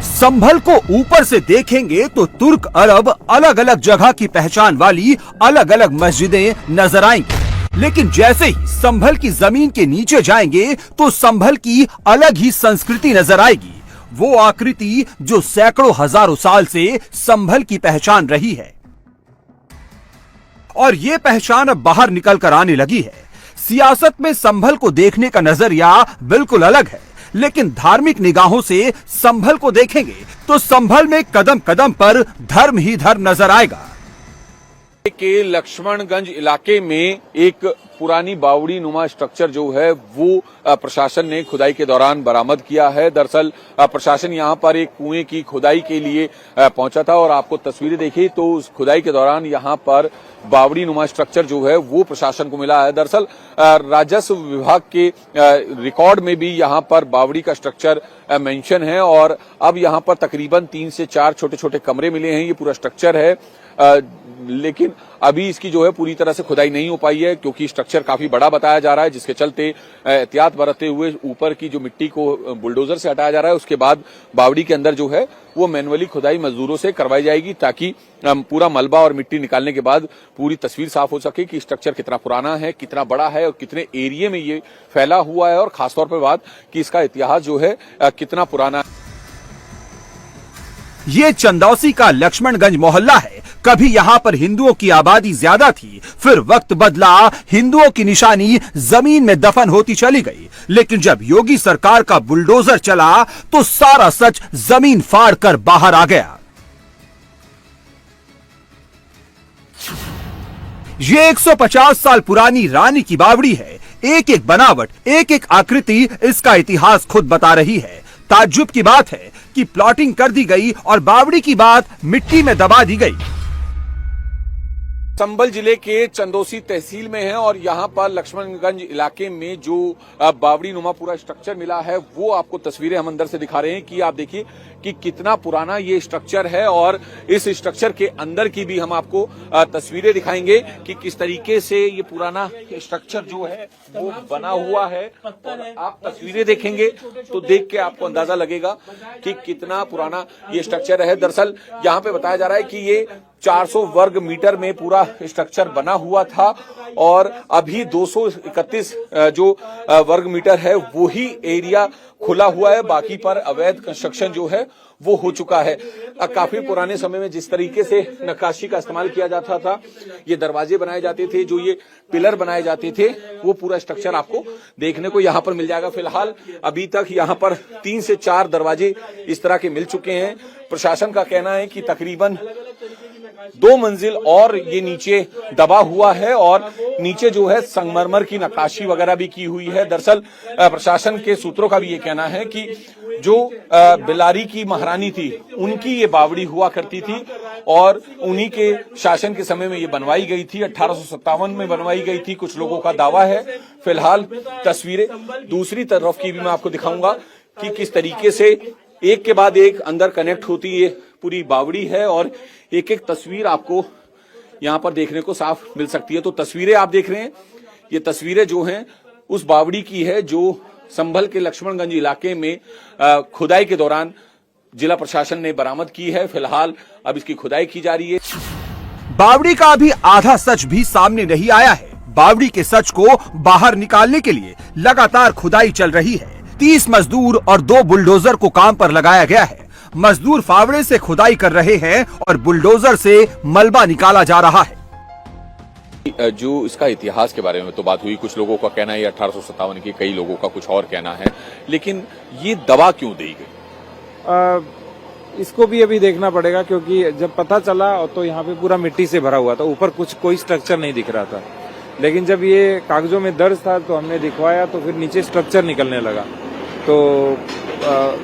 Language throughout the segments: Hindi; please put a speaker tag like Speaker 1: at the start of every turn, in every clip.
Speaker 1: संभल को ऊपर से देखेंगे तो तुर्क अरब अलग अलग जगह की पहचान वाली अलग अलग मस्जिदें नजर आएंगी, लेकिन जैसे ही संभल की जमीन के नीचे जाएंगे तो संभल की अलग ही संस्कृति नजर आएगी। वो आकृति जो सैकड़ों हजारों साल से संभल की पहचान रही है और ये पहचान अब बाहर निकल कर आने लगी है। सियासत में संभल को देखने का नजरिया बिल्कुल अलग है, लेकिन धार्मिक निगाहों से संभल को देखेंगे तो संभल में कदम कदम पर धर्म ही धर्म नजर आएगा।
Speaker 2: के लक्ष्मणगंज इलाके में एक पुरानी बावड़ी नुमा स्ट्रक्चर जो है वो प्रशासन ने खुदाई के दौरान बरामद किया है। दरअसल प्रशासन यहां पर एक कुएं की खुदाई के लिए पहुंचा था और आपको तस्वीरें देखी तो उस खुदाई के दौरान यहां पर बावड़ी नुमा स्ट्रक्चर जो है वो प्रशासन को मिला है। दरअसल राजस्व विभाग के रिकॉर्ड में भी यहां पर बावड़ी का स्ट्रक्चर मेंशन है और अब यहां पर तकरीबन 3 से 4 छोटे छोटे कमरे मिले हैं। ये पूरा स्ट्रक्चर है, लेकिन अभी इसकी जो है पूरी तरह से खुदाई नहीं हो पाई है क्योंकि स्ट्रक्चर काफी बड़ा बताया जा रहा है, जिसके चलते एहतियात बरतते हुए ऊपर की जो मिट्टी को बुलडोजर से हटाया जा रहा है। उसके बाद बावड़ी के अंदर जो है वो मैनुअली खुदाई मजदूरों से करवाई जाएगी ताकि पूरा मलबा और मिट्टी निकालने के बाद पूरी तस्वीर साफ हो सके कि स्ट्रक्चर कितना पुराना है, कितना बड़ा है और कितने एरिया में ये फैला हुआ है और खासतौर पर बात कि इसका इतिहास जो है कितना पुराना है।
Speaker 1: ये चंदौसी का लक्ष्मणगंज मोहल्ला है। कभी यहाँ पर हिंदुओं की आबादी ज्यादा थी, फिर वक्त बदला, हिंदुओं की निशानी जमीन में दफन होती चली गई, लेकिन जब योगी सरकार का बुलडोजर चला तो सारा सच जमीन फाड़ कर बाहर आ गया। ये 150 साल पुरानी रानी की बावड़ी है। एक एक बनावट, एक एक आकृति इसका इतिहास खुद बता रही है। ताज्जुब की बात है कि प्लॉटिंग कर दी गई और बावड़ी की बात मिट्टी में दबा दी गई।
Speaker 2: संभल जिले के चंदौसी तहसील में है और यहाँ पर लक्ष्मणगंज इलाके में जो बावड़ी नुमा पूरा स्ट्रक्चर मिला है वो आपको तस्वीरें हम अंदर से दिखा रहे हैं कि आप देखिए कि कितना पुराना ये स्ट्रक्चर है और इस स्ट्रक्चर के अंदर की भी हम आपको तस्वीरें दिखाएंगे कि किस तरीके से ये पुराना स्ट्रक्चर जो है वो बना हुआ है। और आप तस्वीरें देखेंगे तो देख के आपको अंदाजा लगेगा कि कितना पुराना ये स्ट्रक्चर है। दरअसल यहाँ पे बताया जा रहा है कि ये 400 वर्ग मीटर में पूरा स्ट्रक्चर बना हुआ था और अभी 231 जो वर्ग मीटर है वो ही एरिया खुला हुआ है, बाकी पर अवैध कंस्ट्रक्शन जो है वो हो चुका है। काफी पुराने समय में जिस तरीके से नक्काशी का इस्तेमाल किया जाता था, ये दरवाजे बनाए जाते थे, जो ये पिलर बनाए जाते थे, वो पूरा स्ट्रक्चर आपको देखने को यहाँ पर मिल जाएगा। फिलहाल अभी तक यहाँ पर 3 से 4 दरवाजे इस तरह के मिल चुके हैं। प्रशासन का कहना है कि तकरीबन 2 मंजिल और ये नीचे दबा हुआ है और नीचे जो है संगमरमर की नक्काशी वगैरह भी की हुई है। दरअसल प्रशासन के सूत्रों का भी ये कहना है कि जो बेलारी की महारानी थी उनकी ये बावड़ी हुआ करती थी और उन्हीं के शासन के समय में ये बनवाई गई थी। 1857 में बनवाई गई थी, कुछ लोगों का दावा है। फिलहाल तस्वीरें दूसरी तरफ की भी मैं आपको दिखाऊंगा कि किस तरीके से एक के बाद एक अंदर कनेक्ट होती ये पूरी बावड़ी है और एक एक तस्वीर आपको यहाँ पर देखने को साफ मिल सकती है। तो तस्वीरें आप देख रहे हैं, ये तस्वीरें जो हैं उस बावड़ी की है जो संभल के लक्ष्मणगंज इलाके में खुदाई के दौरान जिला प्रशासन ने बरामद की है। फिलहाल अब इसकी खुदाई की जा रही है।
Speaker 1: बावड़ी का अभी आधा सच भी सामने नहीं आया है। बावड़ी के सच को बाहर निकालने के लिए लगातार खुदाई चल रही है। 30 मजदूर और 2 बुलडोजर को काम पर लगाया गया है। मजदूर फावड़े से खुदाई कर रहे हैं और बुलडोजर से मलबा निकाला जा रहा है।
Speaker 2: जो इसका इतिहास के बारे में तो बात हुई, कुछ लोगों का कहना है 1857 की, कई लोगों का कुछ और कहना है, लेकिन ये दवा क्यों दी गई?
Speaker 3: इसको भी अभी देखना पड़ेगा क्योंकि जब पता चला तो यहाँ पे पूरा मिट्टी से भरा हुआ था, ऊपर कोई स्ट्रक्चर नहीं दिख रहा था, लेकिन जब ये कागजों में दर्ज था तो हमने दिखवाया तो फिर नीचे स्ट्रक्चर निकलने लगा। तो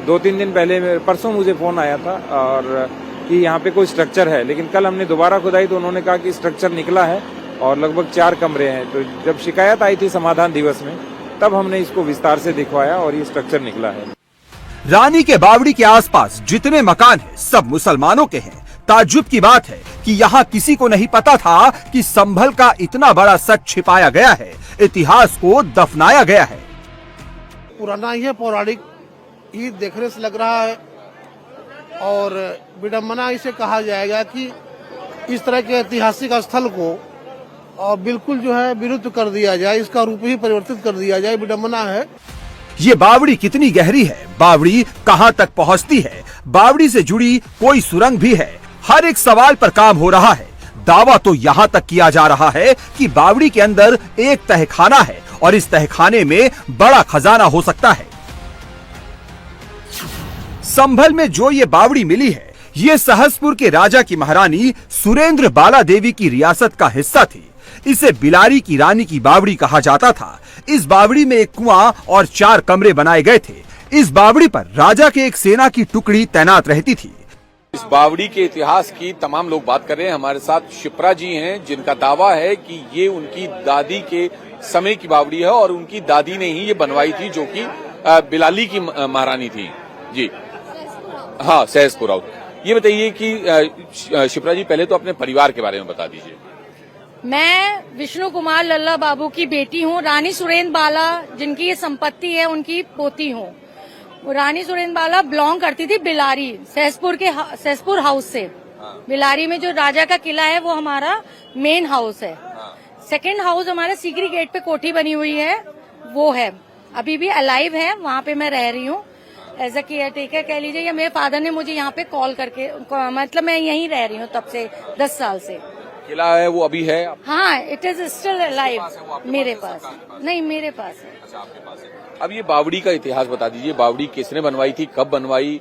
Speaker 3: 2-3 दिन पहले परसों मुझे फोन आया था और कि यहाँ पे कोई स्ट्रक्चर है, लेकिन कल हमने दोबारा खुदाई तो उन्होंने कहा कि स्ट्रक्चर निकला है और लगभग 4 कमरे हैं। तो जब शिकायत आई थी समाधान दिवस में तब हमने इसको विस्तार से दिखवाया और ये स्ट्रक्चर निकला है।
Speaker 1: रानी के बावड़ी के आसपास जितने मकान हैं सब मुसलमानों के हैं। ताज्जुब की बात है कि यहाँ किसी को नहीं पता था कि संभल का इतना बड़ा सच छिपाया गया है, इतिहास को दफनाया गया है।
Speaker 4: पुराना ही है, पौराणिक ही देखने से लग रहा है और विडम्बना इसे कहा जाएगा कि इस तरह के ऐतिहासिक स्थल को और बिल्कुल जो है विरुद्ध कर दिया जाए, इसका रूप ही परिवर्तित कर दिया जाए, विडम्बना है।
Speaker 1: ये बावड़ी कितनी गहरी है, बावड़ी कहां तक पहुंचती है, बावड़ी से जुड़ी कोई सुरंग भी है, हर एक सवाल पर काम हो रहा है। दावा तो यहां तक किया जा रहा है कि बावड़ी के अंदर एक तहखाना है और इस तहखाने में बड़ा खजाना हो सकता है। संभल में जो ये बावड़ी मिली है, ये सहसपुर के राजा की महारानी सुरेंद्र बाला देवी की रियासत का हिस्सा थी। इसे बिलारी की रानी की बावड़ी कहा जाता था। इस बावड़ी में एक कुआं और 4 कमरे बनाए गए थे। इस बावड़ी पर राजा के एक सेना की टुकड़ी तैनात रहती थी।
Speaker 2: इस बावड़ी के इतिहास की तमाम लोग बात कर रहे हैं। हमारे साथ शिप्रा जी हैं, जिनका दावा है कि ये उनकी दादी के समय की बावड़ी है और उनकी दादी ने ही ये बनवाई थी, जो कि बिलाली की महारानी थी। जी हाँ, सहसपुर राउत। ये बताइए कि शिप्रा जी, पहले तो अपने परिवार के बारे में बता दीजिए।
Speaker 5: मैं विष्णु कुमार लल्ला बाबू की बेटी हूँ। रानी सुरेंद्र बाला जिनकी ये संपत्ति है, उनकी पोती हूँ। रानी सुरेंद्र बाला बिलोंग करती थी बिलारी, सहसपुर हाउस से। बिलारी में जो राजा का किला है वो हमारा मेन हाउस है। सेकंड हाउस हमारा सीकरी गेट पे कोठी बनी हुई है, वो है अभी भी अलाइव है, वहाँ पे मैं रह रही हूँ एज अ केयर टेकर कह लीजिए, या मेरे फादर ने मुझे यहाँ पे कॉल करके, मतलब मैं यहीं रह रही हूँ तब से 10 साल से।
Speaker 2: किला है वो अभी है?
Speaker 5: हाँ, इट इज स्टिल अलाइव मेरे पास। नहीं, मेरे पास है।
Speaker 2: अच्छा, आपके पास है। अब ये बावड़ी का इतिहास बता दीजिए। बावड़ी किसने बनवाई थी, कब बनवाई,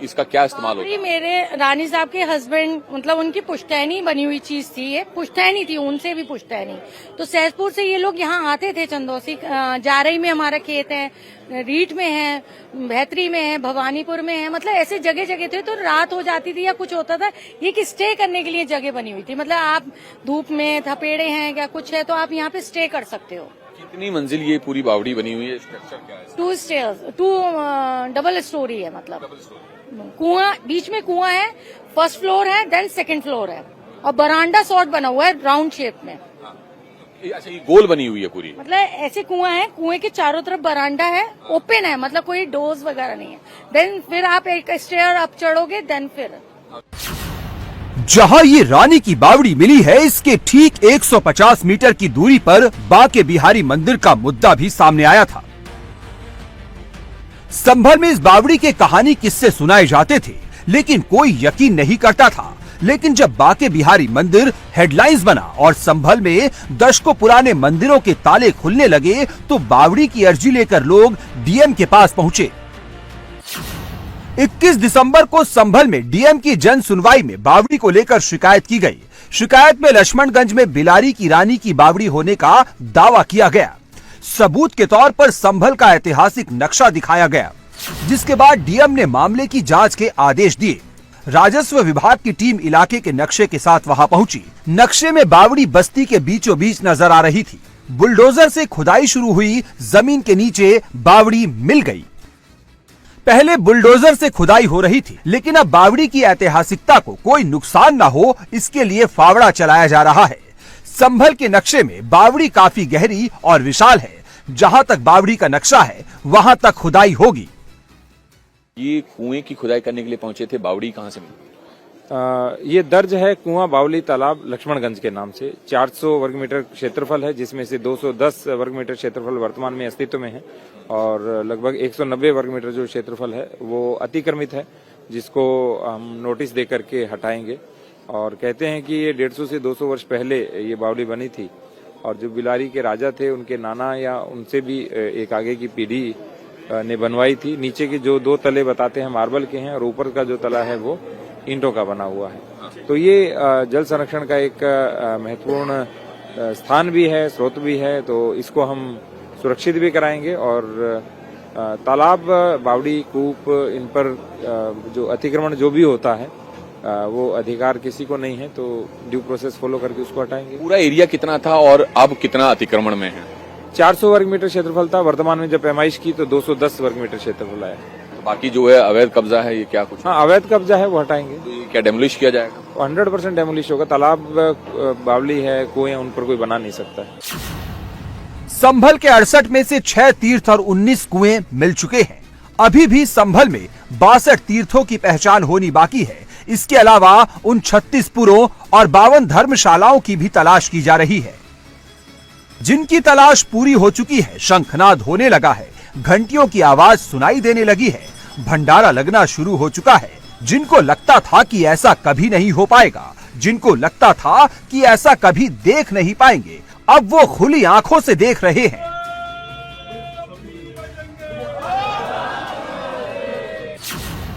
Speaker 2: इसका क्या इस्तेमाल होता है?
Speaker 5: मेरे रानी साहब के हस्बैंड, मतलब उनकी पुश्तैनी बनी हुई चीज थी, ये पुश्तैनी थी, उनसे भी पुश्तैनी। तो सहसपुर से ये लोग यहाँ आते थे। चंदौसी, जारई में हमारा खेत है, रीठ में है, भैतरी में है, भवानीपुर में है, मतलब ऐसे जगह जगह थे। तो रात हो जाती थी या कुछ होता था, ये कि स्टे करने के लिए जगह बनी हुई थी। मतलब आप धूप में थपेड़े हैं या कुछ है तो आप यहाँ पे स्टे कर सकते हो।
Speaker 2: कितनी मंजिल ये पूरी बावड़ी बनी हुई है? स्ट्रक्चर क्या है?
Speaker 5: 2 स्टेयर्स, 2 डबल स्टोरी है। मतलब कुआं, बीच में कुआं है, फर्स्ट फ्लोर है, देन सेकंड फ्लोर है, और बरांडा सॉर्ट बना हुआ है राउंड शेप में।
Speaker 2: अच्छा, ये गोल बनी हुई है पूरी?
Speaker 5: मतलब ऐसे कुआं है, कुएं के चारों तरफ बरांडा है, ओपन है, मतलब कोई डोर्स वगैरह नहीं है। देन फिर आप एक स्टेयर अप चढ़ोगे, देन फिर
Speaker 1: जहां ये रानी की बावड़ी मिली है, इसके ठीक 150 मीटर की दूरी पर बाके बिहारी मंदिर का मुद्दा भी सामने आया था। संभल में इस बावड़ी के कहानी किस्से सुनाए जाते थे, लेकिन कोई यकीन नहीं करता था। लेकिन जब बाके बिहारी मंदिर हेडलाइंस बना और संभल में दशकों पुराने मंदिरों के ताले खुलने लगे, तो बावड़ी की अर्जी लेकर लोग डीएम के पास पहुंचे। 21 दिसंबर को संभल में डीएम की जन सुनवाई में बावड़ी को लेकर शिकायत की गई। शिकायत में लक्ष्मणगंज में बिलारी की रानी की बावड़ी होने का दावा किया गया। सबूत के तौर पर संभल का ऐतिहासिक नक्शा दिखाया गया, जिसके बाद डीएम ने मामले की जांच के आदेश दिए। राजस्व विभाग की टीम इलाके के नक्शे के साथ वहां पहुंची। नक्शे में बावड़ी बस्ती के बीचों बीच नजर आ रही थी। बुलडोजर से खुदाई शुरू हुई, जमीन के नीचे बावड़ी मिल गई। पहले बुलडोजर से खुदाई हो रही थी, लेकिन अब बावड़ी की ऐतिहासिकता को कोई नुकसान न हो, इसके लिए फावड़ा चलाया जा रहा है। संभल के नक्शे में बावड़ी काफी गहरी और विशाल है। जहां तक बावड़ी का नक्शा है, वहां तक खुदाई होगी।
Speaker 2: ये कुएं की खुदाई करने के लिए पहुंचे थे, बावड़ी कहां से मिली?
Speaker 3: ये दर्ज है कुआं बावली तालाब लक्ष्मणगंज के नाम से। 400 वर्ग मीटर क्षेत्रफल है, जिसमें से 210 वर्ग मीटर क्षेत्रफल वर्तमान में अस्तित्व में है, और लगभग 190 वर्ग मीटर जो क्षेत्रफल है वो अतिक्रमित है, जिसको हम नोटिस दे करके हटाएंगे। और कहते हैं कि ये 150 से 200 वर्ष पहले ये बावली बनी थी, और जो बिलारी के राजा थे उनके नाना या उनसे भी एक आगे की पीढ़ी ने बनवाई थी। नीचे के जो 2 तले बताते हैं मार्बल के हैं, और ऊपर का जो तला है वो ईंटों का बना हुआ है। तो ये जल संरक्षण का एक महत्वपूर्ण स्थान भी है, स्रोत भी है, तो इसको हम सुरक्षित भी कराएंगे। और तालाब, बावड़ी, कूप, इन पर जो अतिक्रमण जो भी होता है वो अधिकार किसी को नहीं है, तो ड्यू प्रोसेस फॉलो करके उसको हटाएंगे।
Speaker 2: पूरा एरिया कितना था और अब कितना अतिक्रमण में है?
Speaker 3: 400 वर्ग मीटर क्षेत्रफल था, वर्तमान में जब पैमाइश की तो 210 वर्ग मीटर क्षेत्रफल आया।
Speaker 2: बाकी जो है अवैध कब्जा है, ये क्या कुछ?
Speaker 3: हाँ, अवैध कब्जा है, वो हटाएंगे।
Speaker 2: तो ये क्या डेमोलिश किया जाएगा?
Speaker 3: 100% डेमोलिश होगा। तालाब, बावली है, कुएं, उन पर कोई बना नहीं सकता है।
Speaker 1: संभल के 68 में से 6 तीर्थ और 19 कुएं मिल चुके हैं। अभी भी संभल में 62 तीर्थों की पहचान होनी बाकी है। इसके अलावा उन 36 पुरों और 52 धर्मशालाओं की भी तलाश की जा रही है, जिनकी तलाश पूरी हो चुकी है। शंखनाद होने लगा है, घंटियों की आवाज सुनाई देने लगी है, भंडारा लगना शुरू हो चुका है। जिनको लगता था कि ऐसा कभी नहीं हो पाएगा, जिनको लगता था कि ऐसा कभी देख नहीं पाएंगे, अब वो खुली आंखों से देख रहे हैं।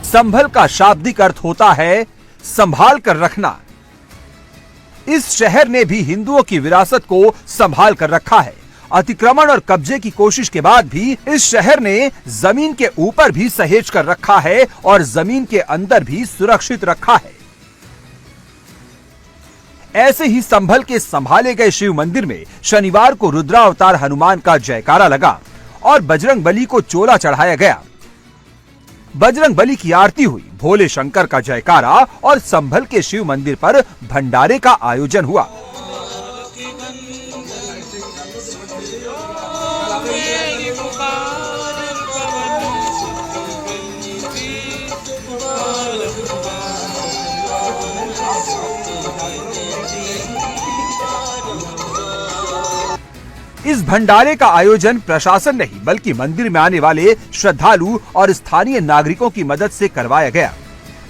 Speaker 1: संभल का शाब्दिक अर्थ होता है संभाल कर रखना। इस शहर ने भी हिंदुओं की विरासत को संभाल कर रखा है। अतिक्रमण और कब्जे की कोशिश के बाद भी इस शहर ने जमीन के ऊपर भी सहेज कर रखा है और जमीन के अंदर भी सुरक्षित रखा है। ऐसे ही संभल के संभाले गए शिव मंदिर में शनिवार को रुद्रावतार हनुमान का जयकारा लगा और बजरंग बली को चोला चढ़ाया गया। बजरंग बली की आरती हुई, भोले शंकर का जयकारा और संभल के शिव मंदिर पर भंडारे का आयोजन हुआ। इस भंडारे का आयोजन प्रशासन नहीं बल्कि मंदिर में आने वाले श्रद्धालु और स्थानीय नागरिकों की मदद से करवाया गया।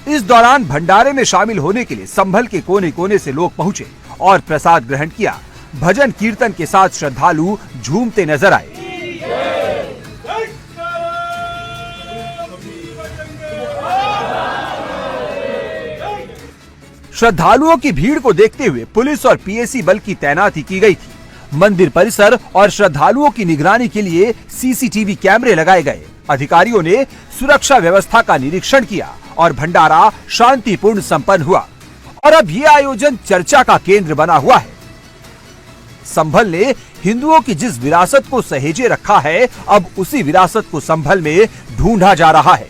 Speaker 1: इस दौरान भंडारे में शामिल होने के लिए संभल के कोने कोने से लोग पहुंचे और प्रसाद ग्रहण किया। भजन कीर्तन के साथ श्रद्धालु झूमते नजर आए। श्रद्धालुओं की भीड़ को देखते हुए पुलिस और पीएसी बल की तैनाती की गई थी। मंदिर परिसर और श्रद्धालुओं की निगरानी के लिए सीसीटीवी कैमरे लगाए गए। अधिकारियों ने सुरक्षा व्यवस्था का निरीक्षण किया और भंडारा शांतिपूर्ण संपन्न हुआ। और अब ये आयोजन चर्चा का केंद्र बना हुआ है। संभल ने हिंदुओं की जिस विरासत को सहेजे रखा है, अब उसी विरासत को संभल में ढूंढा जा रहा है।